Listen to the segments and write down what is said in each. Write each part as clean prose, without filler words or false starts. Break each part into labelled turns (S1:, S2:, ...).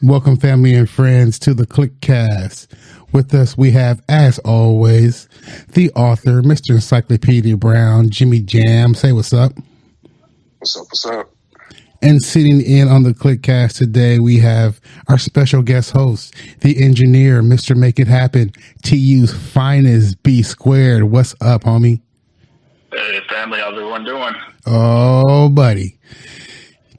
S1: Welcome, family and friends, to the CliqueCast. With us, we have, as always, the author, Mr. Encyclopedia Brown, Jimmy Jam. Say what's up.
S2: What's up, what's up?
S1: And sitting in on the CliqueCast today, we have our special guest host, the engineer, Mr. Make It Happen, TU's finest, B squared. What's up, homie?
S2: Hey, family, how's everyone doing?
S1: Oh, buddy.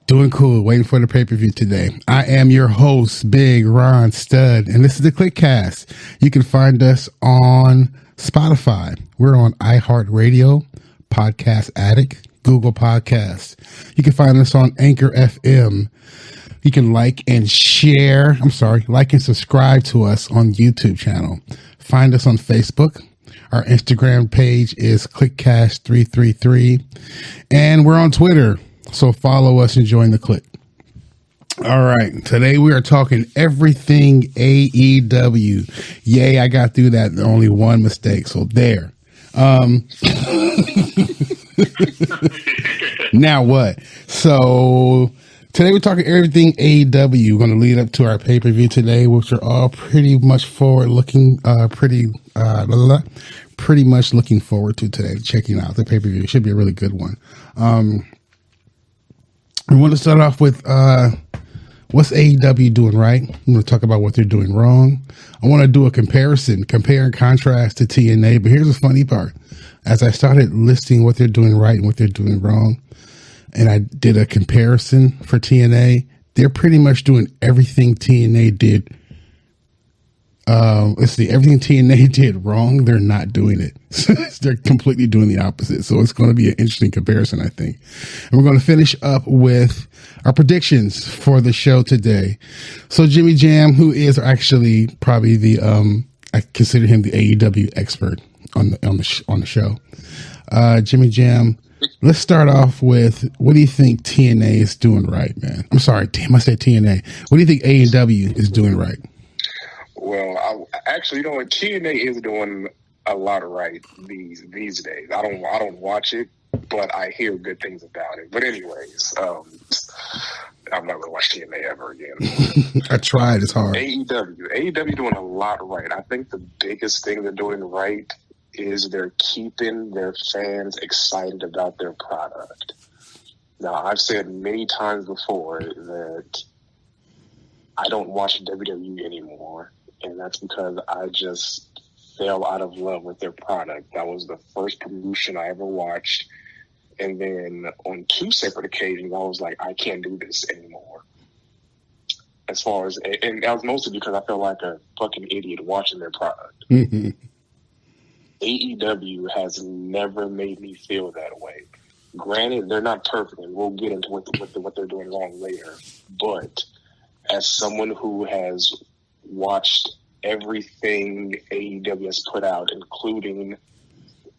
S1: Doing cool. Waiting for the pay-per-view today. I am your host, Big Ron Stud, and this is the CliqueCast. You can find us on Spotify. We're on iHeartRadio, Podcast Addict, Google Podcasts. You can find us on Anchor FM. You can like and subscribe to us on YouTube channel. Find us on Facebook. Our Instagram page is CliqueCast333, and we're on Twitter. So follow us and join the clique. All right. Today we are talking everything AEW. Yay, I got through that. Only one mistake. So there. Now what? So today we're talking everything AEW. We're going to lead up to our pay-per-view today, which are all pretty much forward-looking, pretty much looking forward to today, checking out the pay-per-view. It should be a really good one. We want to start off with what's AEW doing right. I'm going to talk about what they're doing wrong. I want to do a compare and contrast to TNA. But here's the funny part. As I started listing what they're doing right and what they're doing wrong, and I did a comparison for TNA, they're pretty much doing everything TNA did. Everything TNA did wrong, they're not doing it. They're completely doing the opposite. So it's going to be an interesting comparison, I think. And we're going to finish up with our predictions for the show today. So Jimmy Jam, who is actually probably I consider him the AEW expert on the show. Jimmy Jam, let's start off with, what do you think TNA is doing right, man? I'm sorry, damn, I said TNA. What do you think AEW is doing right?
S2: Well, TNA is doing a lot right these days. I don't watch it, but I hear good things about it. But anyways, I'm not gonna watch TNA ever again.
S1: I tried. It's hard.
S2: AEW doing a lot right. I think the biggest thing they're doing right is they're keeping their fans excited about their product. Now, I've said many times before that I don't watch WWE anymore. And that's because I just fell out of love with their product. That was the first promotion I ever watched. And then on two separate occasions, I was like, I can't do this anymore. And that was mostly because I felt like a fucking idiot watching their product.
S1: Mm-hmm.
S2: AEW has never made me feel that way. Granted, they're not perfect, and we'll get into what they're doing wrong later. But as someone who has watched everything AEW has put out, including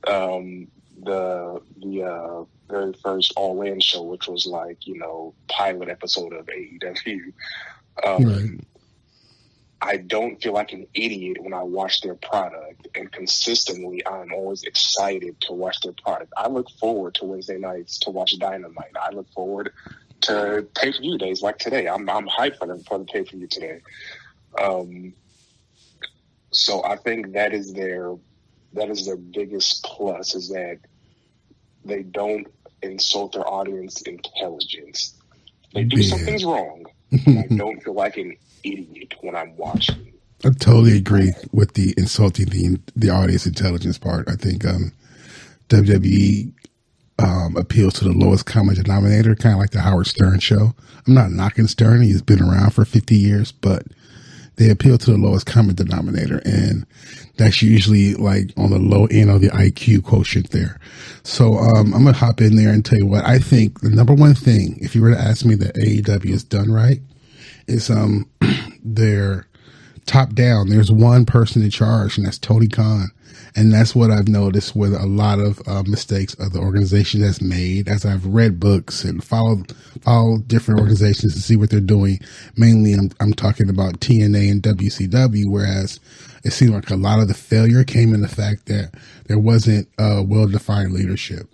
S2: the very first All In show, which was like, pilot episode of AEW.
S1: Right.
S2: I don't feel like an idiot when I watch their product, and consistently I'm always excited to watch their product. I look forward to Wednesday nights to watch Dynamite. I look forward to pay-per-view days like today. I'm hyped for the pay-per-view today. So I think that is their biggest plus, is that they don't insult their audience intelligence. They do some things wrong, but I don't feel like an idiot when I'm watching.
S1: I totally agree with the insulting the audience intelligence part. I think WWE appeals to the lowest common denominator, kind of like the Howard Stern show. I'm not knocking Stern. He's been around for 50 years, but they appeal to the lowest common denominator, and that's usually like on the low end of the IQ quotient there. So I'm going to hop in there and tell you what I think the number one thing, if you were to ask me, that AEW has done right, is they're top down. There's one person in charge, and that's Tony Khan. And that's what I've noticed with a lot of mistakes of the organization has made, as I've read books and followed different organizations to see what they're doing. Mainly, I'm talking about TNA and WCW, whereas it seemed like a lot of the failure came in the fact that there wasn't well-defined leadership.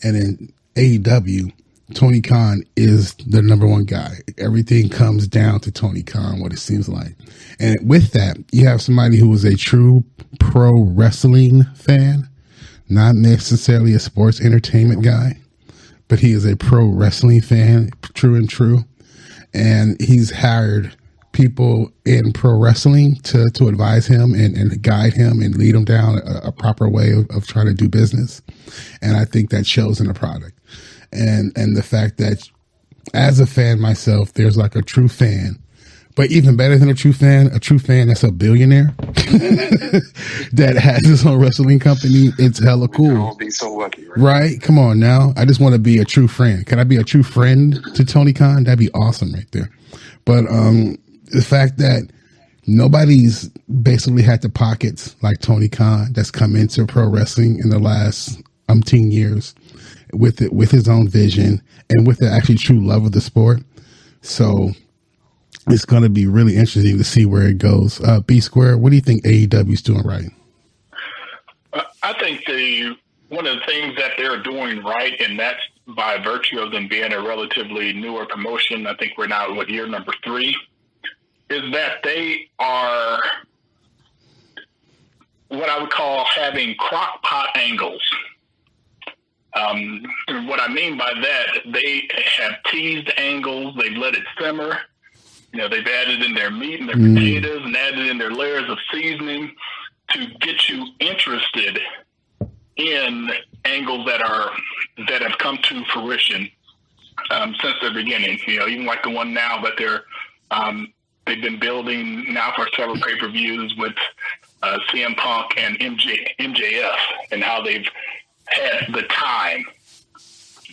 S1: And in AEW, Tony Khan is the number one guy. Everything comes down to Tony Khan, what it seems like. And with that, you have somebody who is a true pro wrestling fan, not necessarily a sports entertainment guy, but he is a pro wrestling fan, true and true. And he's hired people in pro wrestling to advise him and guide him and lead him down a proper way of trying to do business. And I think that shows in the product. And the fact that as a fan myself, there's like a true fan, but even better than a true fan that's a billionaire that has his own wrestling company. It's hella cool.
S2: We'd all be so lucky, right?
S1: Right? Come on now. I just want to be a true friend. Can I be a true friend to Tony Khan? That'd be awesome right there. But the fact that nobody's basically had the pockets like Tony Khan that's come into pro wrestling in the last umpteen years with his own vision and with the actually true love of the sport. So it's going to be really interesting to see where it goes. B Square, what do you think AEW is doing right?
S3: I think one of the things that they're doing right, and that's by virtue of them being a relatively newer promotion, I think we're now with year number 3, is that they are what I would call having crock pot angles. What I mean by that, they have teased angles, they've let it simmer. They've added in their meat and their potatoes and added in their layers of seasoning to get you interested in angles that have come to fruition since the beginning. Even like the one now that they've been building now for several pay-per-views with CM Punk and MJF, and how they've had the time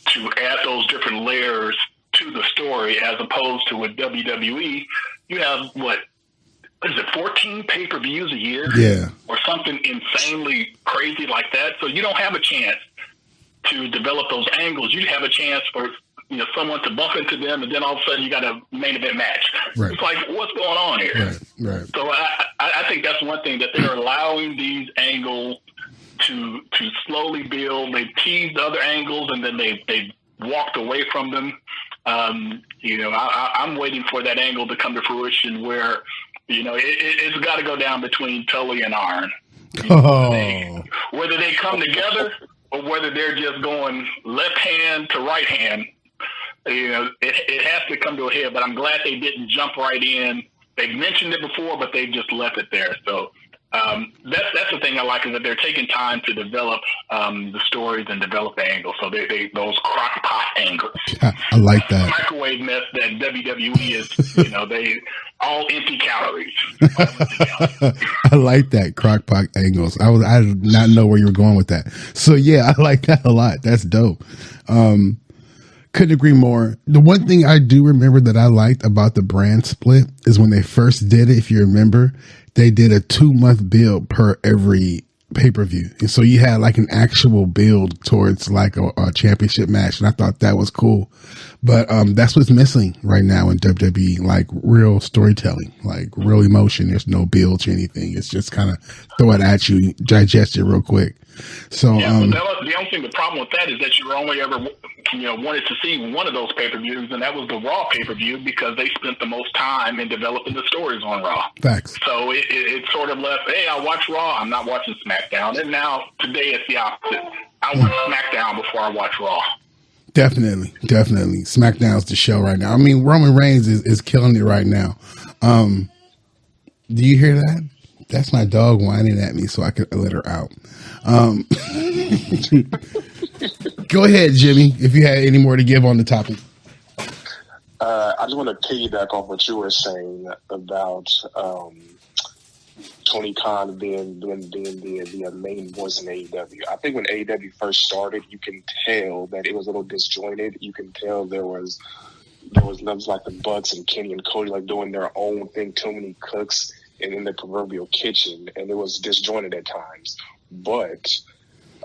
S3: to add those different layers to the story, as opposed to with WWE, you have what is it, 14 pay-per-views a year?
S1: Yeah.
S3: Or something insanely crazy like that. So you don't have a chance to develop those angles. You have a chance for someone to bump into them, and then all of a sudden you got a main event match.
S1: Right.
S3: It's like, what's going on here?
S1: Right.
S3: So I think that's one thing, that they're allowing these angles to slowly build. They've teased other angles, and then they've walked away from them. I'm waiting for that angle to come to fruition where, it's got to go down between Tully and Arn. Whether they come together or whether they're just going left hand to right hand, it has to come to a head. But I'm glad they didn't jump right in. They've mentioned it before, but they've just left it there. So that's the thing I like, is that they're taking time to develop the stories and develop the angles. So they those crock pot angles.
S1: I like that.
S3: Microwave mess that WWE is, they all empty calories.
S1: I like that, crock pot angles. I did not know where you were going with that. So yeah, I like that a lot. That's dope. Couldn't agree more. The one thing I do remember that I liked about the brand split is when they first did it, if you remember, they did a 2-month build per every pay-per-view. And so you had like an actual build towards like a championship match. And I thought that was cool. But that's what's missing right now in WWE, like real storytelling, like real emotion. There's no build to anything. It's just kind of throw it at you, digest it real quick. So
S3: but the only thing, the problem with that is that you only ever wanted to see one of those pay-per-views, and that was the Raw pay-per-view, because they spent the most time in developing the stories on Raw.
S1: Facts.
S3: So it sort of left, hey, I watch Raw, I'm not watching SmackDown. And now today it's the opposite. I watch SmackDown before I watch Raw.
S1: Definitely. SmackDown's the show right now. I mean, Roman Reigns is killing it right now. Do you hear that? That's my dog whining at me so I can let her out. Go ahead, Jimmy, if you had any more to give on the topic.
S2: I just want to piggyback off what you were saying about Tony Khan being the main voice in AEW. I think when AEW first started, you can tell that it was a little disjointed. You can tell there was levels like the Bucks and Kenny and Cody like doing their own thing, too many cooks in the proverbial kitchen, and it was disjointed at times. But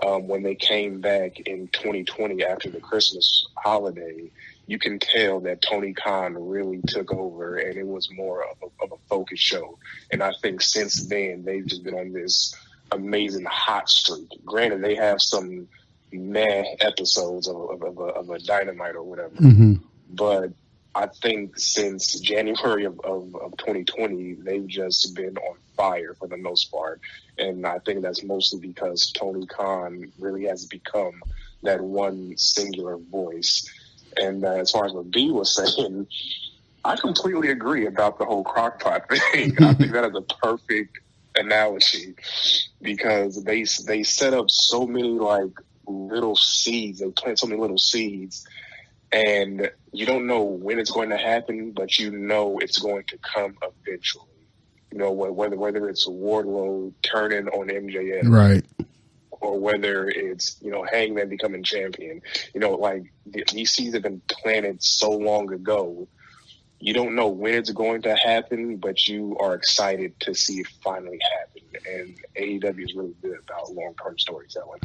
S2: when they came back in 2020 after the Christmas holiday, you can tell that Tony Khan really took over, and it was more of a focus show. And I think since then, they've just been on this amazing hot streak. Granted, they have some meh episodes of a Dynamite or whatever.
S1: Mm-hmm.
S2: But I think since January of 2020, they've just been on fire for the most part. And I think that's mostly because Tony Khan really has become that one singular voice. And as far as what B was saying, I completely agree about the whole crockpot thing. I think that is a perfect analogy because they set up so many like little seeds. They plant so many little seeds, and you don't know when it's going to happen, but you know it's going to come eventually. You know, whether it's Wardlow turning on MJF,
S1: Right,
S2: or whether it's, you know, Hangman becoming champion. You know, like these seeds have been planted so long ago. You don't know when it's going to happen, but you are excited to see it finally happen. And AEW is really good about long-term storytelling.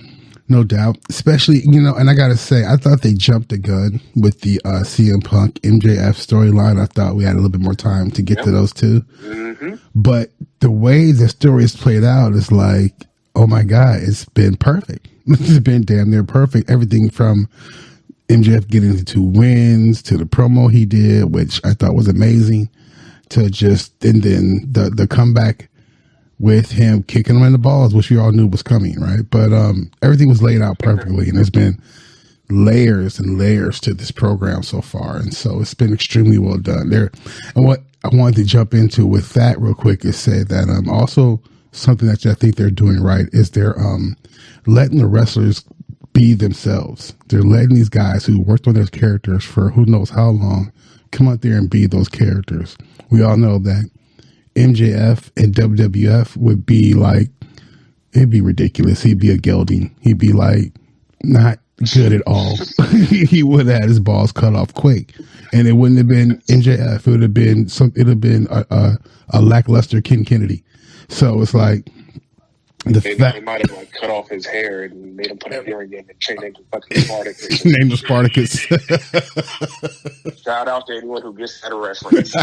S1: no doubt. Especially, you know, and I gotta say, I thought they jumped the gun with the CM Punk MJF storyline. I thought we had a little bit more time to get to those two.
S2: Mm-hmm.
S1: But the way the story is played out is like, oh my God, it's been perfect. It's been damn near perfect. Everything from MJF getting the 2 wins to the promo he did, which I thought was amazing, to just, and then the comeback with him kicking him in the balls, which we all knew was coming, right? But everything was laid out perfectly, and there's been layers and layers to this program so far, and so it's been extremely well done there. And what I wanted to jump into with that real quick is say that also something that I think they're doing right is they're letting the wrestlers be themselves. They're letting these guys who worked on their characters for who knows how long come out there and be those characters. We all know that MJF and WWF would be like, it'd be ridiculous. He'd be a gelding. He'd be like not good at all. He would have had his balls cut off quick, and it wouldn't have been MJF. It would have been a lackluster Ken Kennedy. So it's like
S2: They might have like cut off his hair and made him put an earring in and changed him to fucking Spartacus.
S1: Name of Spartacus.
S2: Shout out to anyone who gets that reference.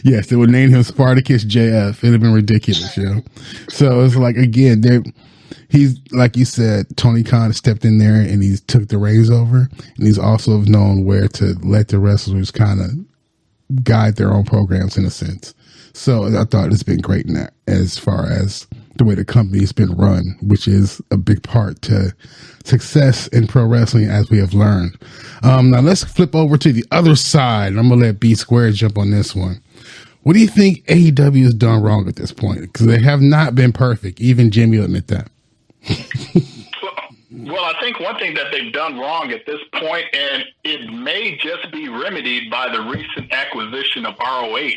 S1: Yes, they would name him Spartacus JF. It'd have been ridiculous, you know. So it's like, again, he's like you said, Tony Khan stepped in there and he's took the reins over, and he's also known where to let the wrestlers kind of guide their own programs in a sense. So I thought it's been great in that, as far as the way the company's been run, which is a big part to success in pro wrestling, as we have learned. Now let's flip over to the other side. I'm going to let B Square jump on this one. What do you think AEW has done wrong at this point? Because they have not been perfect. Even Jimmy will admit that.
S3: Well, I think one thing that they've done wrong at this point, and it may just be remedied by the recent acquisition of ROH,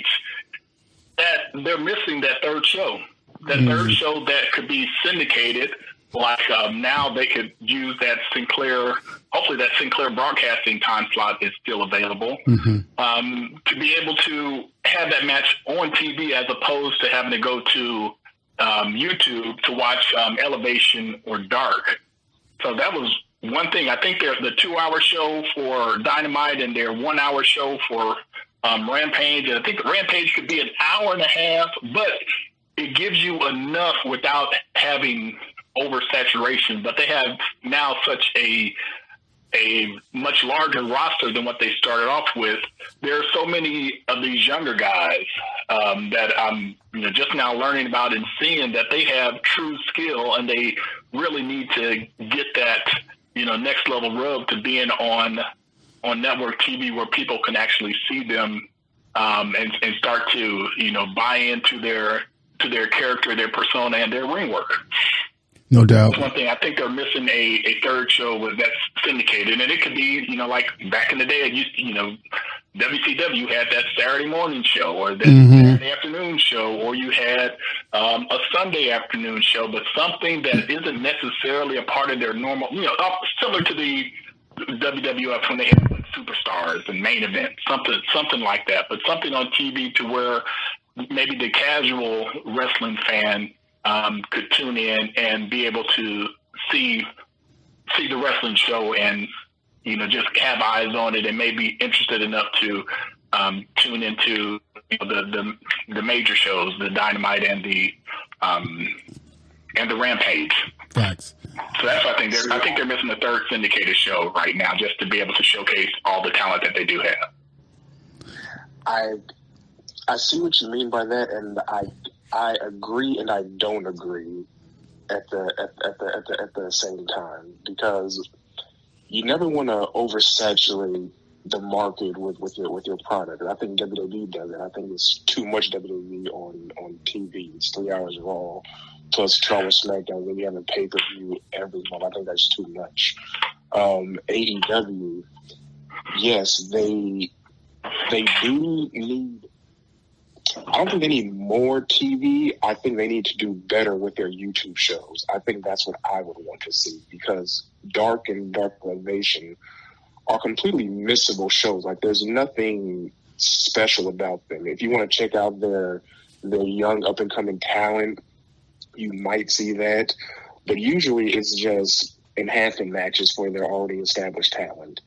S3: that they're missing that third show. That third show that could be syndicated, like now they could use that Sinclair, hopefully that Sinclair broadcasting time slot is still available, to be able to have that match on TV as opposed to having to go to YouTube to watch Elevation or Dark. So that was one thing. I think there's the 2-hour show for Dynamite and their 1-hour show for Rampage. And I think the Rampage could be an hour and a half, but it gives you enough without having oversaturation. But they have now such a much larger roster than what they started off with. There are so many of these younger guys that I'm just now learning about and seeing that they have true skill, and they really need to get that next level rub to being on network TV where people can actually see them and start to buy into their character, their persona, and their ring work.
S1: No doubt.
S3: That's one thing. I think they're missing a third show that's syndicated, and it could be like back in the day. It used WCW had that Saturday morning show or that Saturday afternoon show, or you had a Sunday afternoon show, but something that isn't necessarily a part of their normal. Similar to the WWF when they had like superstars and main events, something like that, but something on TV to where maybe the casual wrestling fan could tune in and be able to see the wrestling show and just have eyes on it and maybe interested enough to tune into the major shows, the Dynamite and the Rampage.
S1: Facts.
S3: So that's why I think they're missing the third syndicated show right now, just to be able to showcase all the talent that they do have.
S2: I see what you mean by that, and I agree and I don't agree at the same time, because you never want to oversaturate the market with your product. And I think WWE does it. I think it's too much WWE on TV. It's 3 hours of Raw plus 2 hours SmackDown. When you have a pay-per-view every month, I think that's too much. AEW, yes, they do need. I don't think they need more TV. I think they need to do better with their YouTube shows. I think that's what I would want to see, because Dark and Dark Elevation are completely missable shows. Like, there's nothing special about them. If you want to check out their young up and coming talent, you might see that. But usually it's just enhancement matches for their already established talent.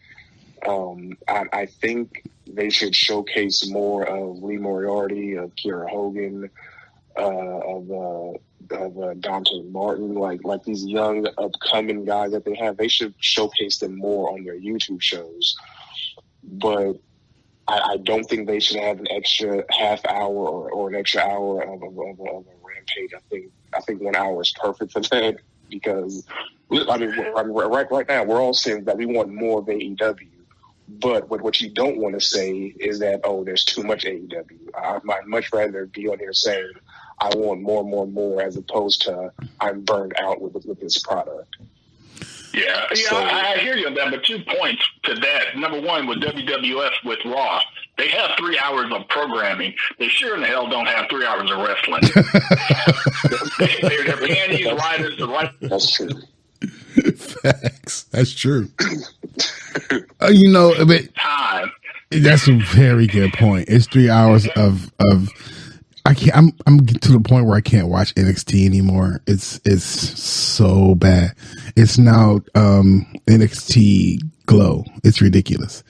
S2: I think they should showcase more of Lee Moriarty, of Kiera Hogan, of Dante Martin, like these young upcoming guys that they have. They should showcase them more on their YouTube shows. But I don't think they should have an extra half hour or an extra hour of a rampage. I think 1 hour is perfect for that, because right now we're all saying that we want more of AEW. But what you don't want to say is that, oh, there's too much AEW. I'd much rather be on here saying I want more, as opposed to I'm burned out with this product.
S3: Yeah, so, I hear you on that. But 2 points to that. Number one, with WWF, with Raw, they have 3 hours of programming. They sure in the hell don't have 3 hours of wrestling. they're paying these writers to write.
S2: That's true.
S1: Facts. That's true. But
S3: time.
S1: That's a very good point. It's 3 hours of I can't. I'm getting to the point where I can't watch NXT anymore. It's so bad. It's now NXT Glow. It's ridiculous.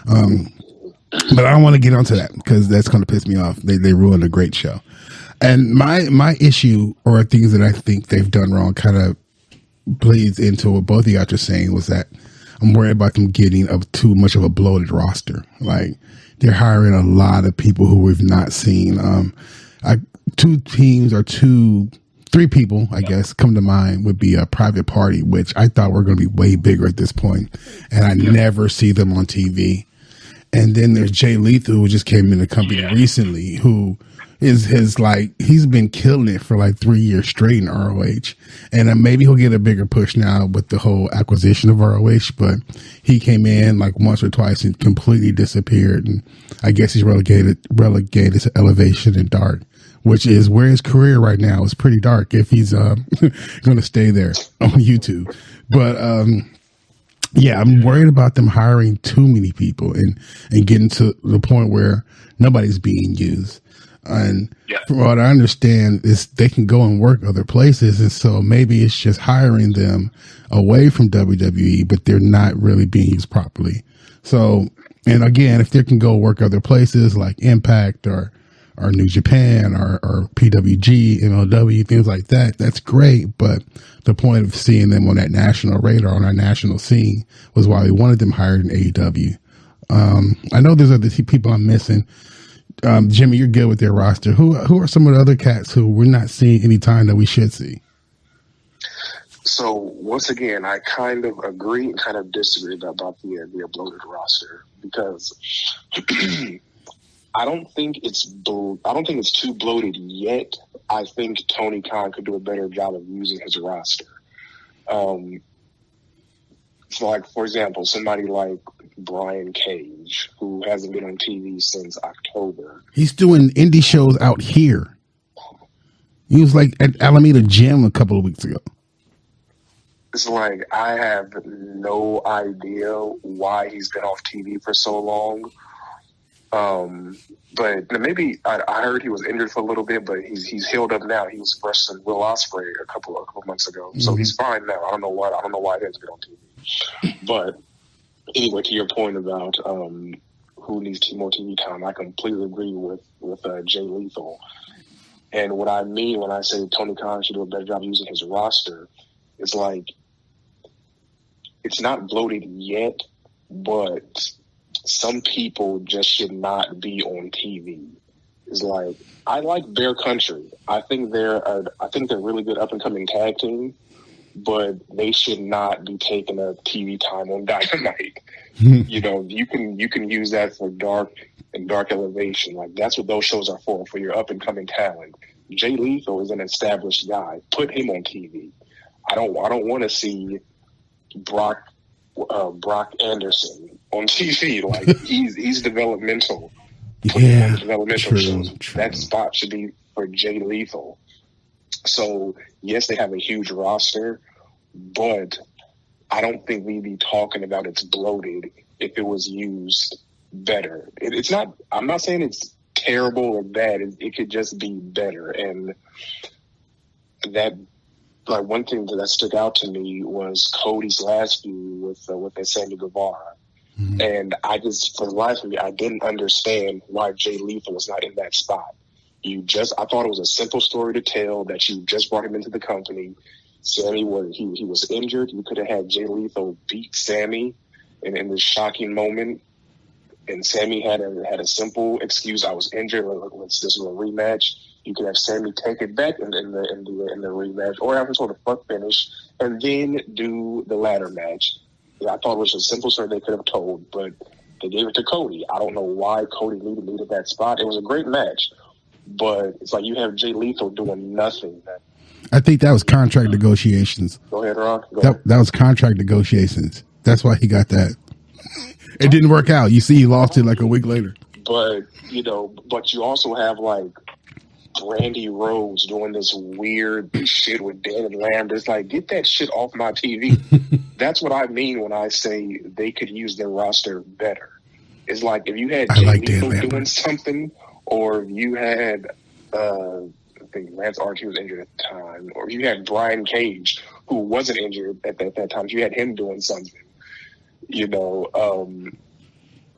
S1: But I don't want to get onto that, because that's going to piss me off. They ruined a great show. And my issue, or things that I think they've done wrong, kind of bleeds into what both of y'all are saying, was that I'm worried about them getting too much of a bloated roster. Like, they're hiring a lot of people who we've not seen. 2 teams or 3 people, I guess, come to mind would be a Private Party, which I thought were going to be way bigger at this point, and I never see them on TV. And then there's Jay Lethal, who just came in the company recently, who he's been killing it for like 3 years straight in ROH. And maybe he'll get a bigger push now with the whole acquisition of ROH, but he came in like once or twice and completely disappeared. And I guess he's relegated to Elevation and Dark, which is where his career right now is pretty dark if he's going to stay there on YouTube. But yeah, I'm worried about them hiring too many people and getting to the point where nobody's being used. And from what I understand, is they can go and work other places, and so maybe it's just hiring them away from WWE, but they're not really being used properly. So, and again, if they can go work other places like Impact or New Japan or PWG, MLW, things like that, that's great. But the point of seeing them on that national radar, on our national scene, was why we wanted them hired in AEW. I know there's other people I'm missing. Jimmy, you're good with their roster. Who are some of the other cats who we're not seeing any time that we should see?
S2: So once again, I kind of agree and kind of disagree about the bloated roster, because I don't think it's too bloated yet. I think Tony Khan could do a better job of using his roster. So, like, for example, somebody like Brian Cage, who hasn't been on TV since October.
S1: He's doing indie shows out here. He was like at Alameda Gym a couple of weeks ago.
S2: It's like, I have no idea why he's been off TV for so long. But maybe I heard he was injured for a little bit, but he's healed up now. He was wrestling Will Ospreay a couple months ago, so he's fine now. I don't know why he hasn't been on TV. But anyway, to your point about who needs more TV time, I completely agree with Jay Lethal. And what I mean when I say Tony Khan should do a better job using his roster It's like, it's not bloated yet, but some people just should not be on TV. It's like, I like Bear Country. I think they're a really good up and coming tag team, but they should not be taking up TV time on Dynamite. You know, you can use that for Dark and Dark Elevation. Like, that's what those shows are for your up and coming talent. Jay Lethal is an established guy. Put him on TV. I don't want to see Brock Anderson on TV. Like, he's developmental. Put him on the developmental shows. That spot should be for Jay Lethal. So yes, they have a huge roster, but I don't think we'd be talking about it's bloated if it was used better. It's not. I'm not saying it's terrible or bad. It could just be better. And that, like, one thing that stuck out to me was Cody's last feud with Sammy Guevara. Mm-hmm. And I just, for the life of me, I didn't understand why Jay Lethal was not in that spot. I thought it was a simple story to tell that you just brought him into the company. Sammy he was injured. You could have had Jay Lethal beat Sammy in this shocking moment. And Sammy had a simple excuse. I was injured. This is a rematch. You could have Sammy take it back in the rematch, or have some sort of fuck finish, and then do the ladder match. I thought it was a simple story they could have told, but they gave it to Cody. I don't know why Cody needed that spot. It was a great match, but it's like you have Jay Lethal doing nothing.
S1: I think that was contract negotiations.
S2: Go ahead, Ron.
S1: That was contract negotiations. That's why he got that. It didn't work out. You see, he lost it like a week later.
S2: But you also have like Brandy Rhodes doing this weird shit with Dan Lambert. It's like, get that shit off my TV. That's what I mean when I say they could use their roster better. It's like, if you had Jay Lethal doing something, or you had I think Lance Archer was injured at the time, or you had Brian Cage, who wasn't injured at that time. You had him doing something.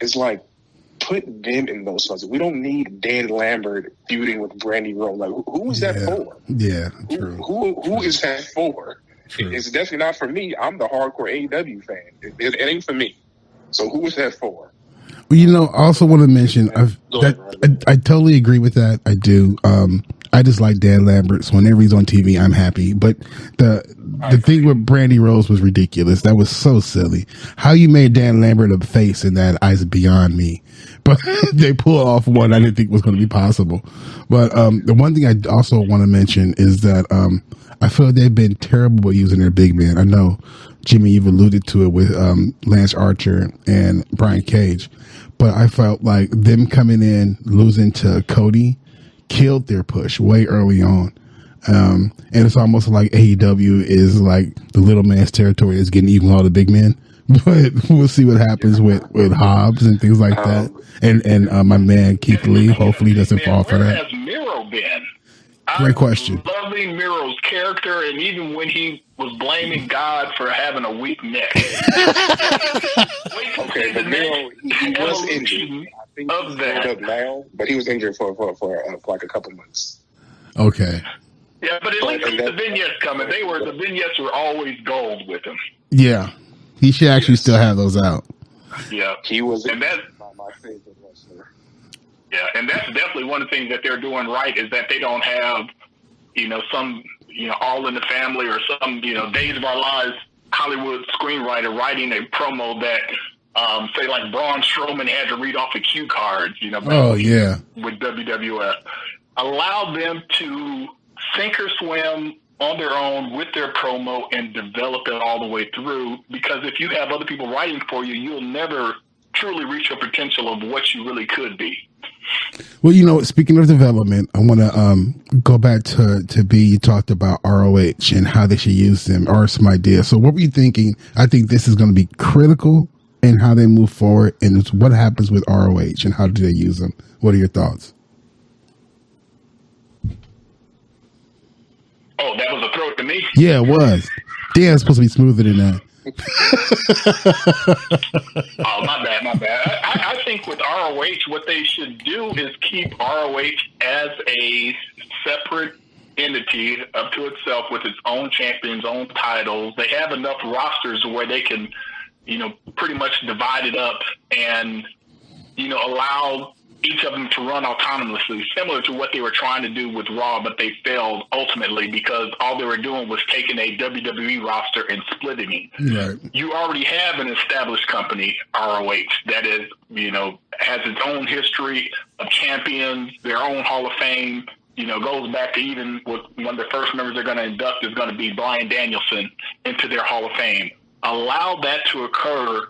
S2: It's like, put them in those spots. We don't need Dan Lambert feuding with Brandy Rhodes. Like, who is that for?
S1: Yeah, true.
S2: Who is that for? True. It's definitely not for me. I'm the hardcore AEW fan. It ain't for me. So who is that for?
S1: Well, I also want to mention I totally agree with that. I do. I just like Dan Lambert, so whenever he's on TV, I'm happy. But the thing with Brandy Rose was ridiculous. That was so silly. How you made Dan Lambert a face in that is beyond me. But they pulled off one I didn't think was going to be possible. But the one thing I also want to mention is that I feel they've been terrible at using their big man. I know, Jimmy, you've alluded to it with Lance Archer and Brian Cage. But I felt like them coming in, losing to Cody, killed their push way early on. And it's almost like AEW is like the little man's territory is getting equal all the big men. But we'll see what happens with Hobbs and things like that. And my man Keith Lee hopefully doesn't fall for that.
S3: Where has Miro been?
S1: Great question.
S3: Loving Miro's character, and even when he was blaming God for having a weak neck.
S2: Okay, but Miro, he was injured. I think he's up now, but he was injured for like a couple months.
S1: Okay.
S3: Yeah, but at least the vignettes coming. The vignettes were always gold with him.
S1: Yeah, he should actually still have those out.
S3: Yeah,
S2: he was.
S3: And that's
S2: my favorite wrestler.
S3: Yeah, and that's definitely one of the things that they're doing right is that they don't have, some, All in the Family or some, Days of Our Lives Hollywood screenwriter writing a promo that, say, like Braun Strowman had to read off the cue cards, with WWF. Allow them to sink or swim on their own with their promo and develop it all the way through, because if you have other people writing for you, you'll never truly reach your potential of what you really could be.
S1: Well, speaking of development, I want to go back to B. You talked about ROH and how they should use them, or some ideas. So what were you thinking? I think this is going to be critical in how they move forward, and it's what happens with ROH and how do they use them. What are your thoughts?
S3: Oh, that was a throw to me?
S1: Yeah, it was. Damn, it's supposed to be smoother than that.
S3: Oh, my bad. I think with ROH, what they should do is keep ROH as a separate entity up to itself with its own champions, own titles. They have enough rosters where they can, pretty much divide it up and, allow each of them to run autonomously, similar to what they were trying to do with Raw, but they failed ultimately because all they were doing was taking a WWE roster and splitting it.
S1: Right.
S3: You already have an established company, ROH, that is, has its own history of champions, their own Hall of Fame. Goes back to even with one of the first members they're going to induct is going to be Bryan Danielson into their Hall of Fame. Allow that to occur,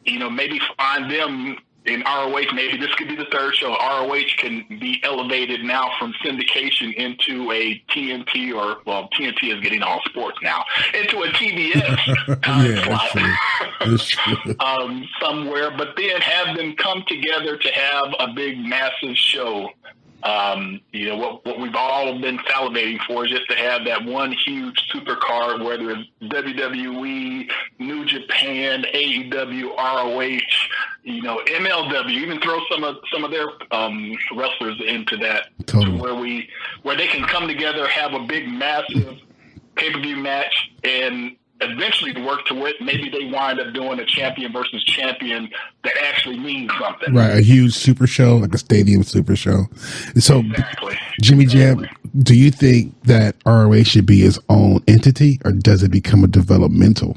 S3: maybe find them in ROH, maybe this could be the third show. ROH can be elevated now from syndication into a TNT TNT is getting all sports now, into a TBS time slot somewhere, but then have them come together to have a big, massive show. What we've all been salivating for is just to have that one huge super card, whether it's WWE, New Japan, AEW, ROH, MLW, even throw some of their wrestlers into that, totally. where they can come together, have a big, massive pay-per-view match, and eventually work to it. Maybe they wind up doing a champion versus champion that actually means something.
S1: Right, a huge super show, like a stadium super show. So,
S3: exactly.
S1: Jimmy Jam, do you think that ROH should be its own entity, or does it become a developmental?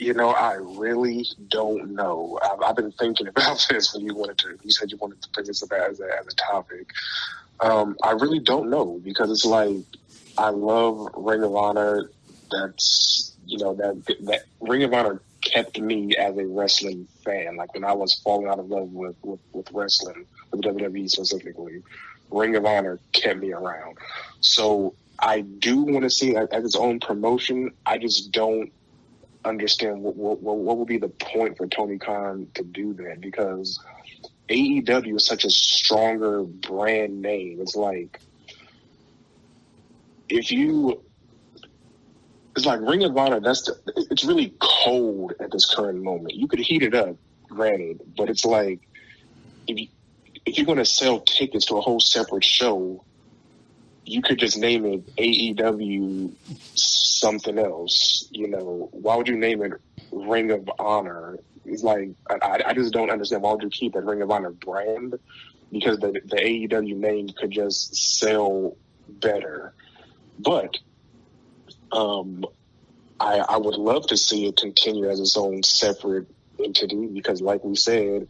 S2: I really don't know. I've been thinking about this when you said you wanted to bring this up as a topic. I really don't know, because it's like, I love Ring of Honor. That's, that Ring of Honor kept me as a wrestling fan. Like when I was falling out of love with wrestling, with WWE specifically, Ring of Honor kept me around. So I do want to see it as its own promotion. I just don't understand what would be the point for Tony Khan to do that, because AEW is such a stronger brand name. It's like, it's like Ring of Honor, it's really cold at this current moment. You could heat it up, granted, but it's like, if you're going to sell tickets to a whole separate show, you could just name it AEW something else. Why would you name it Ring of Honor? It's like, I just don't understand. Why would you keep that Ring of Honor brand? Because the AEW name could just sell better. But I would love to see it continue as its own separate entity, because like we said,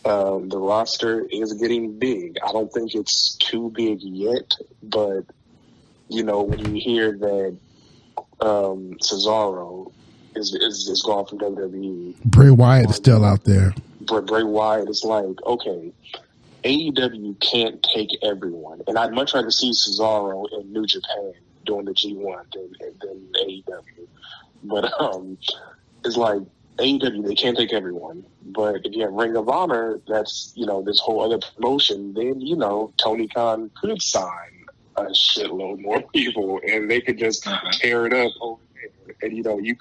S2: the roster is getting big. I don't think it's too big yet, but when you hear that Cesaro is gone from WWE,
S1: Bray Wyatt is still out there.
S2: Bray Wyatt is like, okay, AEW can't take everyone, and I'd much rather see Cesaro in New Japan doing the G1 than AEW. But it's like, AEW, they can't take everyone. But if you have Ring of Honor, that's, this whole other promotion, then, Tony Khan could sign a shitload more people, and they could just tear it up over there. And, you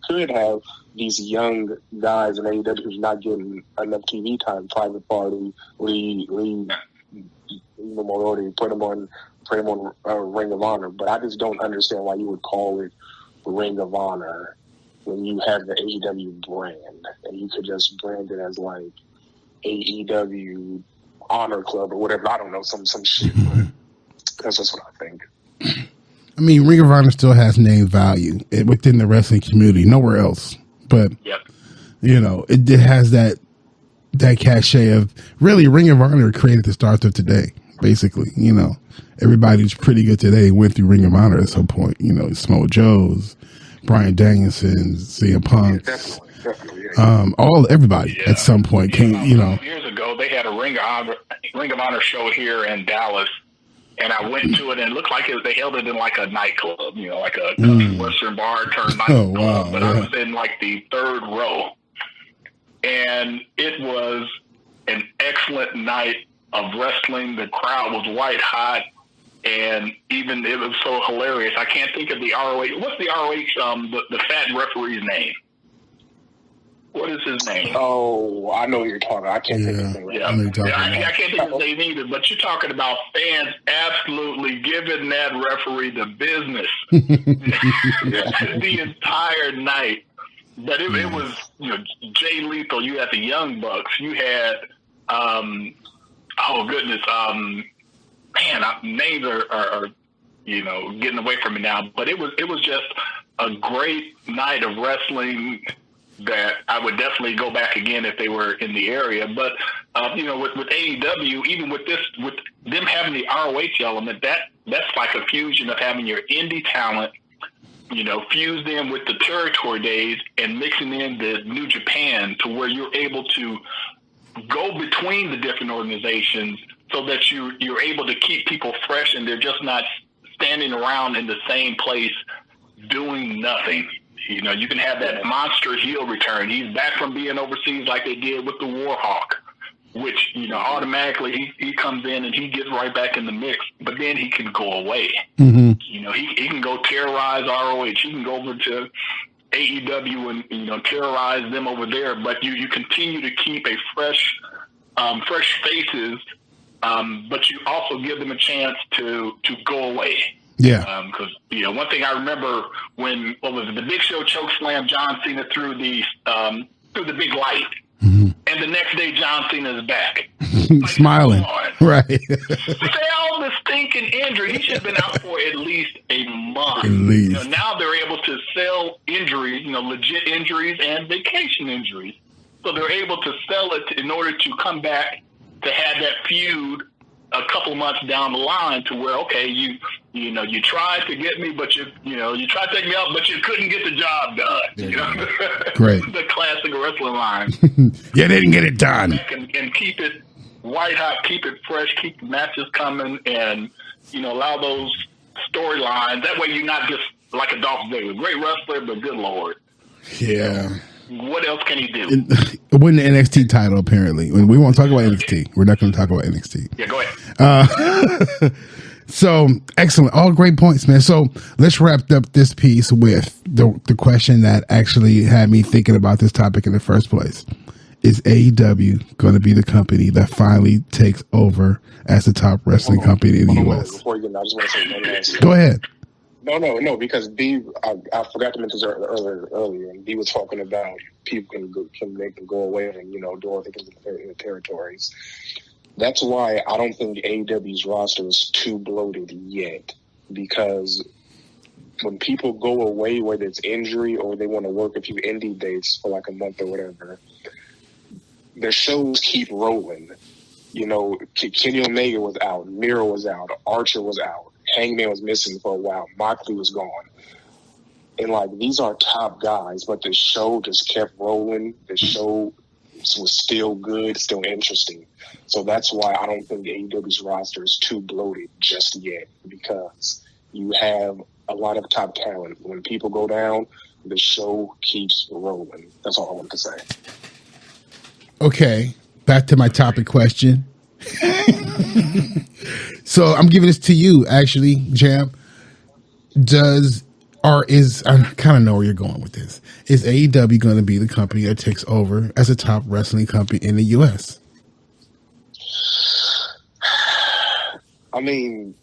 S2: could have these young guys in AEW who's not getting enough TV time, Private Party, Lee Moriarty, put them on Ring of Honor. But I just don't understand why you would call it Ring of Honor when you have the AEW brand, and you could just brand it as like AEW Honor Club or whatever. I don't know, some shit, but that's just what I think.
S1: I mean, Ring of Honor still has name value within the wrestling community, nowhere else. But it has that cachet of, really, Ring of Honor created the stars of today. Basically, everybody who's pretty good today went through Ring of Honor at some point. Samoa Joe's, Bryan Danielson, CM Punk, everybody at some point came.
S3: Years ago, they had a Ring of Honor show here in Dallas, and I went to it, and it looked like they held it in like a nightclub, like a country western bar turned nightclub.
S1: Oh, wow,
S3: but I was in like the third row, and it was an excellent night of wrestling. The crowd was white hot. And even it was so hilarious. I can't think of the ROH. What's the ROH? The fat referee's name? What is his name?
S2: Oh, I know who you're talking. I can't think of his name.
S3: Yeah, I can't think of his name either. But you're talking about fans absolutely giving that referee the business the entire night. But it was, Jay Lethal. You had the Young Bucks. You had, names are getting away from me now. But it was just a great night of wrestling that I would definitely go back again if they were in the area. But with AEW, even with them having the ROH element, that's like a fusion of having your indie talent, fuse them with the territory days and mixing in the New Japan to where you're able to go between the different organizations so that you're able to keep people fresh and they're just not standing around in the same place doing nothing. You can have that monster heel return. He's back from being overseas like they did with the Warhawk, which, automatically he comes in and he gets right back in the mix, but then he can go away.
S1: Mm-hmm.
S3: He can go terrorize ROH. He can go over to AEW and, terrorize them over there, but you continue to keep a fresh faces, but you also give them a chance to go away.
S1: Yeah.
S3: Because one thing I remember when the Big Show choke slam John Cena through the big light,
S1: mm-hmm.
S3: and the next day John Cena is back,
S1: smiling, right?
S3: Sell the stinking injury. He should have been out for at least a month.
S1: At least.
S3: Now they're able to sell injuries, legit injuries and vacation injuries. So they're able to sell it in order to come back to have that feud a couple months down the line to where, okay, you tried to get me, but you tried to take me out, but you couldn't get the job done.
S1: Great.
S3: The classic wrestling line.
S1: You didn't get it done.
S3: And keep it white hot, keep it fresh, keep the matches coming, and allow those storylines. That way, you're not just like a Dolph Ziggler, great wrestler, but good Lord.
S1: Yeah.
S3: What else can he do?
S1: Win the NXT title, apparently. We won't talk about NXT. We're not going to talk about NXT.
S3: Yeah, go ahead.
S1: So, excellent. All great points, man. So, let's wrap up this piece with the question that actually had me thinking about this topic in the first place. Is AEW going to be the company that finally takes over as the top wrestling company in the U.S.?
S2: Before you get, I just want to say one last.
S1: Go ahead.
S2: No, because B, I forgot to mention this earlier, and B was talking about people can make them go away and, do all the things in the territories. That's why I don't think AEW's roster is too bloated yet, because when people go away, whether it's injury or they want to work a few indie dates for like a month or whatever, their shows keep rolling. Kenny Omega was out, Miro was out, Archer was out. Hangman was missing for a while. Moxley was gone. And, these are top guys, but the show just kept rolling. The show was still good, still interesting. So that's why I don't think AEW's roster is too bloated just yet, because you have a lot of top talent. When people go down, the show keeps rolling. That's all I want to say.
S1: Okay, back to my topic question. So I'm giving this to you, actually, Jam. I kind of know where you're going with this. Is AEW going to be the company that takes over as a top wrestling company in the U.S.?
S2: I mean,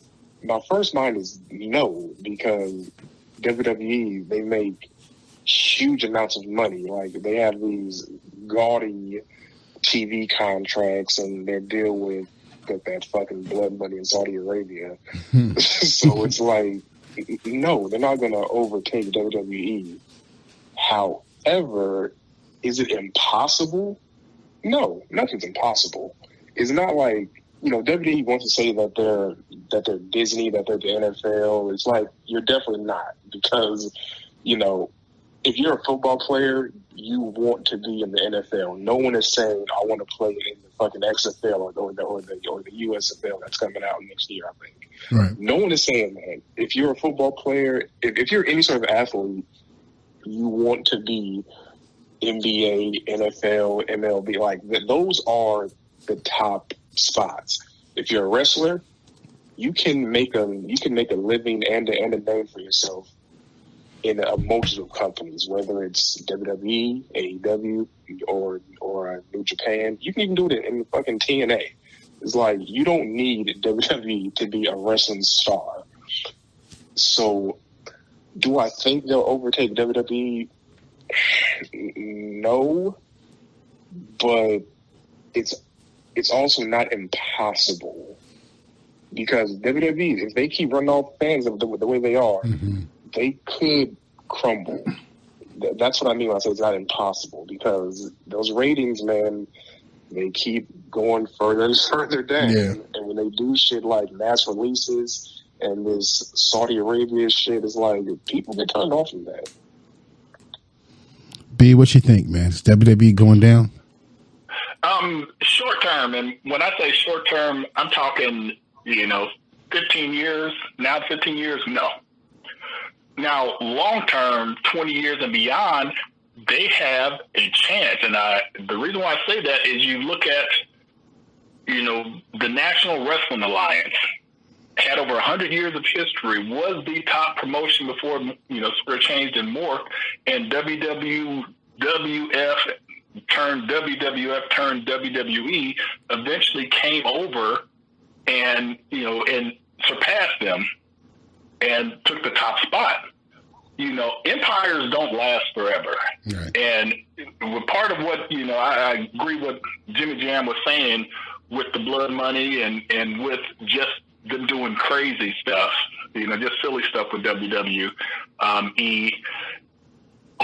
S2: my first mind is no, because WWE, they make huge amounts of money. They have these gaudy TV contracts, and their deal with that fucking blood money in Saudi Arabia. So it's no, they're not going to overtake WWE. However, is it impossible? No, nothing's impossible. It's not WWE wants to say that they're Disney, that they're the NFL. It's you're definitely not, because if you're a football player, you want to be in the NFL. No one is saying, I want to play in the fucking XFL or the USFL that's coming out next year, I think.
S1: Right.
S2: No one is saying that. If you're a football player, if you're any sort of athlete, you want to be NBA, NFL, MLB. Those are the top spots. If you're a wrestler, you can make a living and a name for yourself in a multitude of companies, whether it's WWE, AEW, or New Japan. You can even do it in fucking TNA. It's like, you don't need WWE to be a wrestling star. So, do I think they'll overtake WWE? No, but it's also not impossible, because WWE, if they keep running off fans the way they are, they could crumble. That's what I mean when I say it's not impossible, because those ratings, man, they keep going further and further down.
S1: Yeah.
S2: And when they do shit like mass releases and this Saudi Arabia shit, it's like people get turned off from that.
S1: B, what you think, man? Is WWE going down?
S3: Short term, and when I say short term, I'm talking, 15 years. Now 15 years, no. Now, long term, 20 years and beyond, they have a chance. And the reason why I say that is you look at, the National Wrestling Alliance had over 100 years of history, was the top promotion before, Square changed and morphed, and WWF turned WWF turned WWE eventually came over and surpassed them and took the top spot. Empires don't last forever.
S1: Right.
S3: And part of what, I agree with Jimmy Jam was saying with the blood money and with just them doing crazy stuff, just silly stuff with WWE.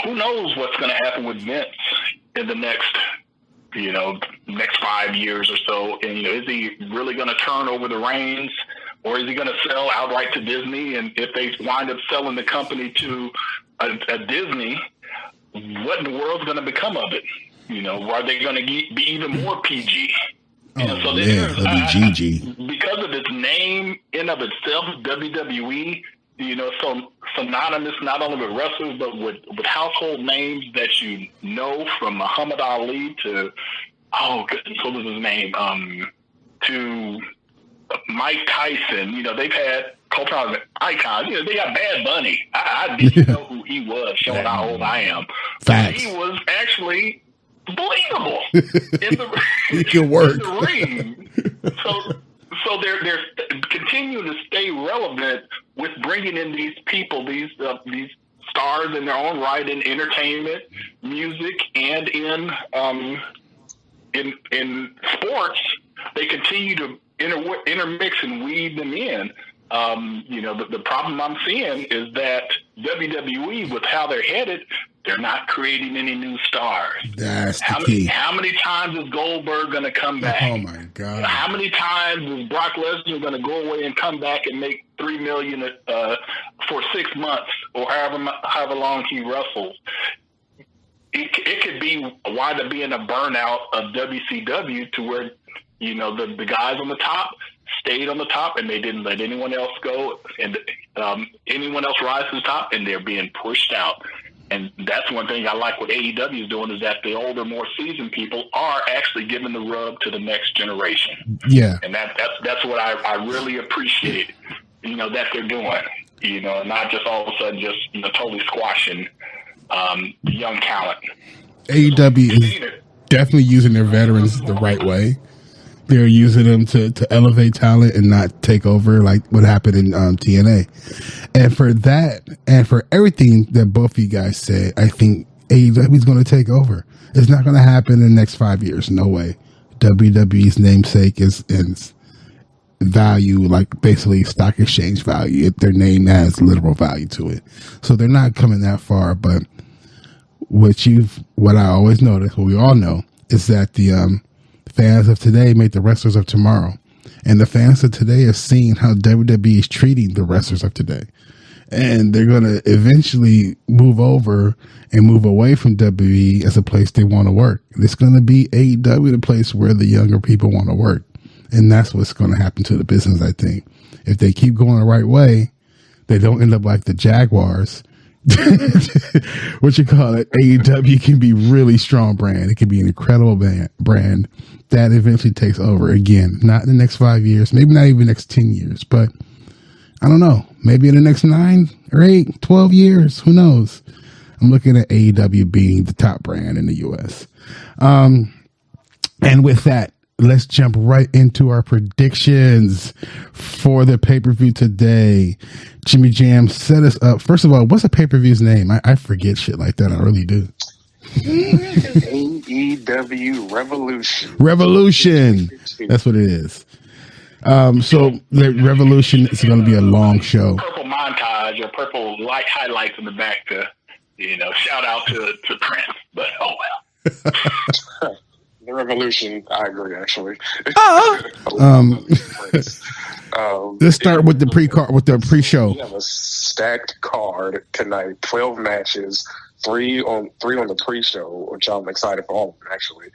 S3: Who knows what's going to happen with Vince in the next 5 years or so? And, is he really going to turn over the reins, or is he going to sell outright to Disney? And if they wind up selling the company to a Disney, what in the world's going to become of it? Are they going to be even more PG?
S1: So it'll be GG.
S3: Because of its name in of itself, WWE, so synonymous not only with wrestlers, but with household names that you know, from Muhammad Ali to, what was his name? To Mike Tyson. They've had cultural icons. They got Bad Bunny. I didn't know who he was, showing how old I am.
S1: Facts.
S3: He was actually believable
S1: He can work.
S3: in the ring. So they're continuing to stay relevant with bringing in these people, these stars in their own right, in entertainment, music, and in sports. They continue to intermix and weave them in. The problem I'm seeing is that WWE, with how they're headed, they're not creating any new stars.
S1: That's the key.
S3: How many times is Goldberg going to come back?
S1: Oh my God!
S3: How many times is Brock Lesnar going to go away and come back and make $3 million for 6 months or however long he wrestles? It could wind up being a burnout of WCW, to where the guys on the top stayed on the top and they didn't let anyone else go, and anyone else rise to the top, and they're being pushed out. And that's one thing I like what AEW is doing, is that the older, more seasoned people are actually giving the rub to the next generation.
S1: Yeah.
S3: And that's what I really appreciate, that they're doing, not just all of a sudden just, totally squashing the young talent.
S1: AEW is definitely using their veterans the right way. They're using them to elevate talent and not take over like what happened in TNA. And for that, and for everything that both of you guys said, I think AEW is going to take over. It's not going to happen in the next 5 years. No way. WWE's namesake is value, like basically stock exchange value. Their name has literal value to it. So they're not coming that far. But what I always notice, what we all know, is that the fans of today make the wrestlers of tomorrow. And the fans of today are seeing how WWE is treating the wrestlers of today. And they're going to eventually move over and move away from WWE as a place they want to work. It's going to be AEW, the place where the younger people want to work. And that's what's going to happen to the business, I think. If they keep going the right way, they don't end up like the Jaguars. What you call it? AEW can be really strong brand. It can be an incredible brand that eventually takes over. Again, not in the next 5 years, maybe not even the next 10 years, but I don't know. maybe in the next 9 or 8, 12 years. Who knows? I'm looking at AEW being the top brand in the U.S. And with that, let's jump right into our predictions for the pay-per-view today. Jimmy Jam, set us up. First of all, what's a pay-per-view's name? I forget shit like that. I really do.
S2: AEW Revolution.
S1: Revolution. That's what it is. So the Revolution is going to be a long show.
S3: Purple montage or purple light highlights in the back to, shout out to Prince. But oh well.
S2: The Revolution, I agree. Actually.
S1: Let's start with the pre-show.
S2: We have a stacked card tonight. 12 matches, three on the pre-show, which I'm excited for all of them, actually.